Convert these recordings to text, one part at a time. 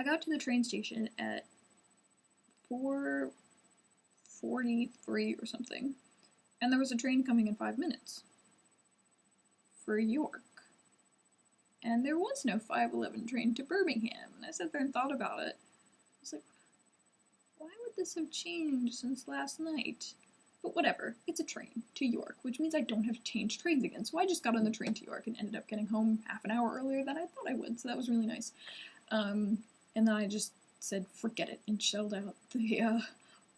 I got to the train station at 4:43 or something, and there was a train coming in 5 minutes for York. And there was no 5:11 train to Birmingham. And I sat there and thought about it. I was like, why would this have changed since last night? But whatever, it's a train to York, which means I don't have to change trains again. So I just got on the train to York and ended up getting home half an hour earlier than I thought I would. So that was really nice. And then I just said, forget it, and shelled out the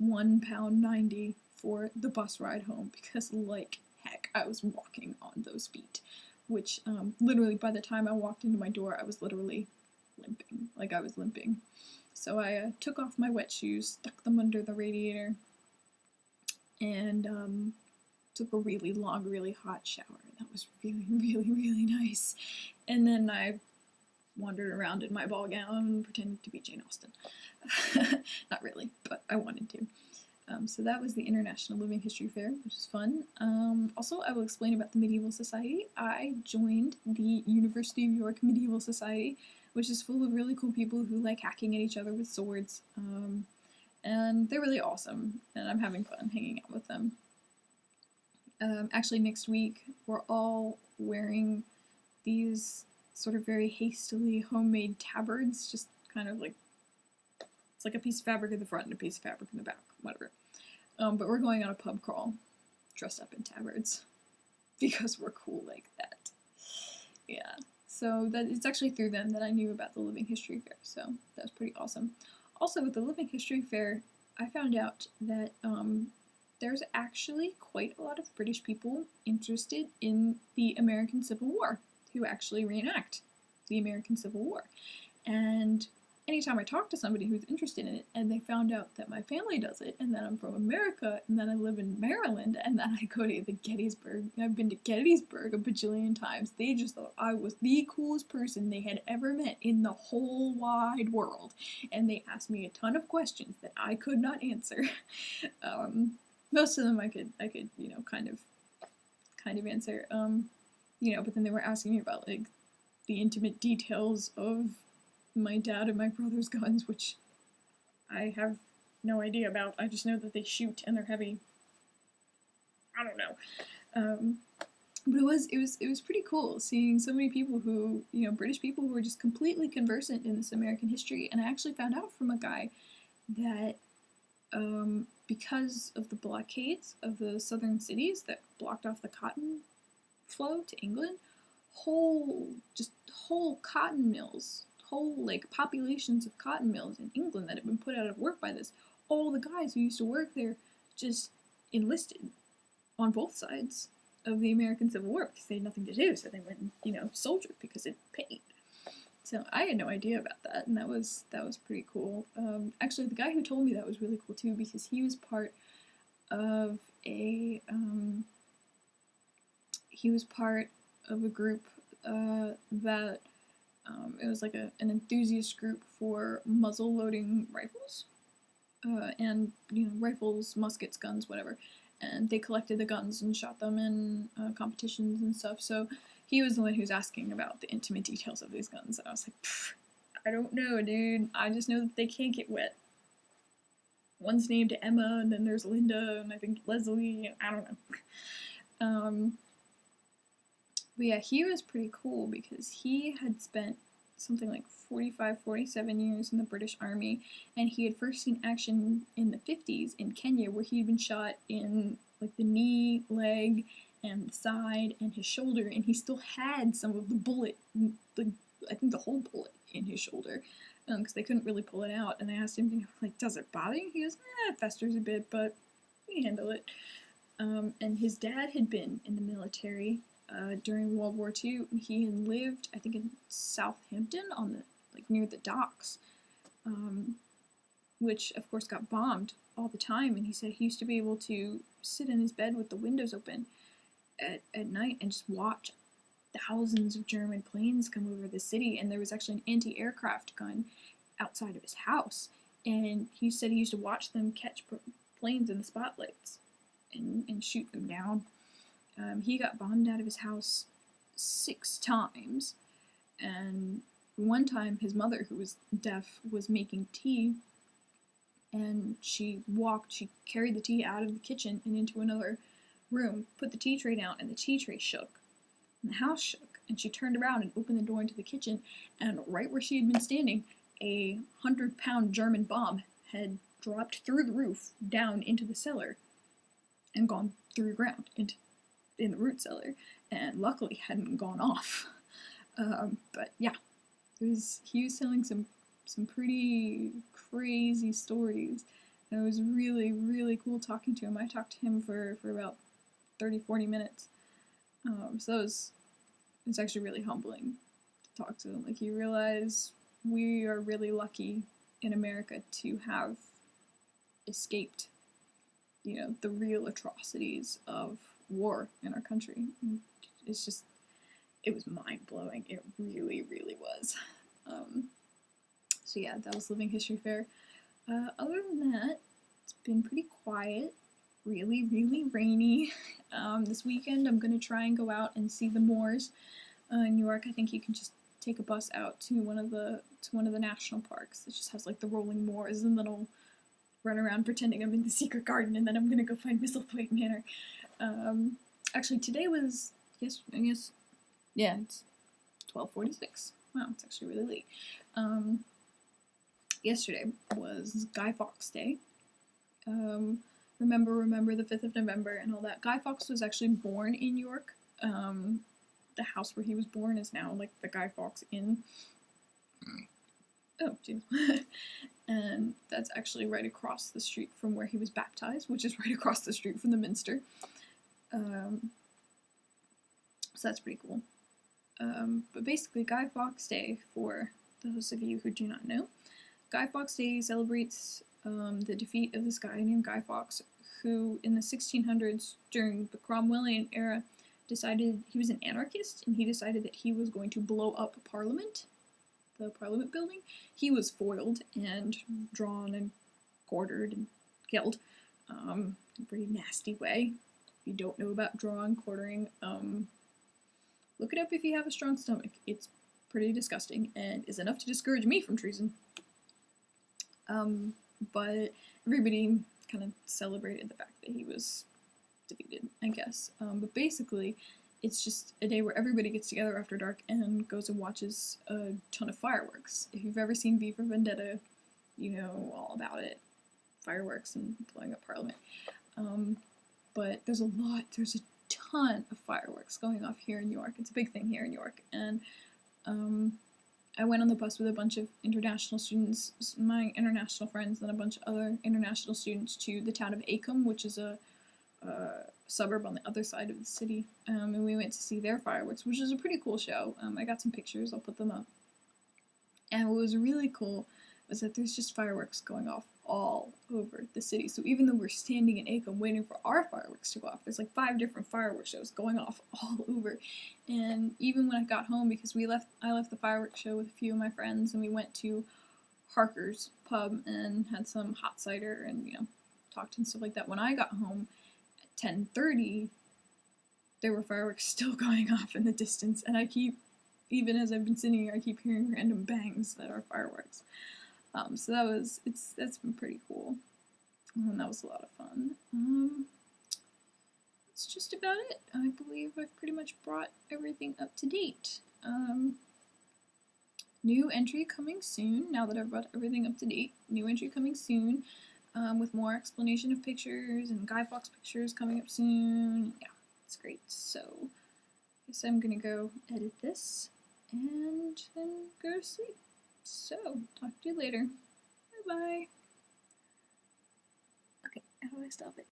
£1.90 for the bus ride home because, like heck, I was walking on those feet. Which literally by the time I walked into my door, I was literally limping. Like I was limping. So I took off my wet shoes, stuck them under the radiator, and took a really long, really hot shower. That was really, really, really nice. And then I wandered around in my ball gown and pretended to be Jane Austen. Not really, but I wanted to. So that was the International Living History Fair, which was fun. Also, I will explain about the Medieval Society. I joined the University of York Medieval Society, which is full of really cool people who like hacking at each other with swords. And they're really awesome, and I'm having fun hanging out with them. Actually, next week, we're all wearing these sort of very hastily homemade tabards, just kind of like, it's like a piece of fabric in the front and a piece of fabric in the back, whatever. But we're going on a pub crawl, dressed up in tabards, because we're cool like that. Yeah, so that it's actually through them that I knew about the Living History Fair, so that was pretty awesome. Also, with the Living History Fair, I found out that there's actually quite a lot of British people interested in the American Civil War, who actually reenact the American Civil War. And anytime I talk to somebody who's interested in it and they found out that my family does it and that I'm from America and that I live in Maryland and that I go to the Gettysburg, I've been to Gettysburg a bajillion times, they just thought I was the coolest person they had ever met in the whole wide world. And they asked me a ton of questions that I could not answer. Most of them I could, kind of answer. But then they were asking me about like the intimate details of my dad and my brother's guns, which I have no idea about. I just know that they shoot and they're heavy. I don't know. But it was pretty cool seeing so many people who, British people who were just completely conversant in this American history. And I actually found out from a guy that because of the blockades of the southern cities that blocked off the cotton flow to England, whole cotton mills, whole like populations of cotton mills in England that had been put out of work by this, all the guys who used to work there just enlisted on both sides of the American Civil War because they had nothing to do, so they went and, soldiered because it paid. So I had no idea about that, and that was pretty cool. Actually, the guy who told me that was really cool too because he was part of a group that it was like an enthusiast group for muzzle loading rifles, and rifles, muskets, guns, whatever. And they collected the guns and shot them in competitions and stuff. So he was the one who was asking about the intimate details of these guns. And I was like, I don't know, dude. I just know that they can't get wet. One's named Emma, and then there's Linda, and I think Leslie. I don't know. But yeah, he was pretty cool because he had spent something like 45, 47 years in the British Army, and he had first seen action in the 50s in Kenya, where he had been shot in like the knee, leg, and the side, and his shoulder, and he still had some of the bullet, I think the whole bullet in his shoulder, because they couldn't really pull it out. And I asked him, like, does it bother you? He goes, it festers a bit, but we can handle it. And his dad had been in the military during World War II. He had lived, I think, in Southampton near the docks, which of course got bombed all the time. And he said he used to be able to sit in his bed with the windows open at night and just watch thousands of German planes come over the city. And there was actually an anti-aircraft gun outside of his house. And he said he used to watch them catch planes in the spotlights and shoot them down. He got bombed out of his house 6 times, and one time his mother, who was deaf, was making tea, and she carried the tea out of the kitchen and into another room, put the tea tray down, and the tea tray shook, and the house shook, and she turned around and opened the door into the kitchen, and right where she had been standing, a 100-pound German bomb had dropped through the roof down into the cellar and gone through the ground in the root cellar, and luckily hadn't gone off. But yeah, he was telling some pretty crazy stories, and it was really, really cool talking to him. I talked to him for about 30-40 minutes. So it's actually really humbling to talk to him. Like, you realize we are really lucky in America to have escaped, the real atrocities of war in our country. It's just, it was mind-blowing. It really, really was. So yeah, that was Living History Fair. Other than that, it's been pretty quiet. Really, really rainy. This weekend I'm going to try and go out and see the Moors in New York. I think you can just take a bus out to one of the national parks. It just has like the rolling moors, and then I'll run around pretending I'm in the secret garden, and then I'm gonna go find Misselthwaite Manor. Actually, today was it's 12:46. Wow, it's actually really late. Yesterday was Guy Fawkes Day. Remember the 5th of November and all that. Guy Fawkes was actually born in York. The house where he was born is now like the Guy Fawkes Inn. Oh, geez. And that's actually right across the street from where he was baptized, which is right across the street from the Minster. So that's pretty cool. But basically, Guy Fawkes Day, for those of you who do not know, Guy Fawkes Day celebrates the defeat of this guy named Guy Fawkes, who in the 1600s, during the Cromwellian era, decided he was an anarchist, and he decided that he was going to blow up Parliament, the Parliament building. He was foiled and drawn and quartered and killed in a pretty nasty way. If you don't know about drawing, quartering, look it up if you have a strong stomach. It's pretty disgusting and is enough to discourage me from treason. But everybody kind of celebrated the fact that he was defeated, I guess. But basically, it's just a day where everybody gets together after dark and goes and watches a ton of fireworks. If you've ever seen V for Vendetta, you know all about it. Fireworks and blowing up Parliament. But there's a ton of fireworks going off here in New York. It's a big thing here in New York. And I went on the bus with a bunch of international students, my international friends, and a bunch of other international students to the town of Acomb, which is a suburb on the other side of the city, and we went to see their fireworks, which was a pretty cool show. I got some pictures, I'll put them up. And what was really cool was that there's just fireworks going off all over the city. So even though we're standing in Acomb waiting for our fireworks to go off, there's like 5 different fireworks shows going off all over. And even when I got home, because I left the fireworks show with a few of my friends, and we went to Harker's pub and had some hot cider and talked and stuff like that. When I got home at 10:30, there were fireworks still going off in the distance, and even as I've been sitting here, I keep hearing random bangs that are fireworks. So that's been pretty cool, and that was a lot of fun. That's just about it. I believe I've pretty much brought everything up to date. New entry coming soon, now that I've brought everything up to date. New entry coming soon, with more explanation of pictures and Guy Fawkes pictures coming up soon. Yeah, it's great. So, I guess I'm gonna go edit this and then go to sleep. So, talk to you later. Bye-bye. Okay, how do I stop it?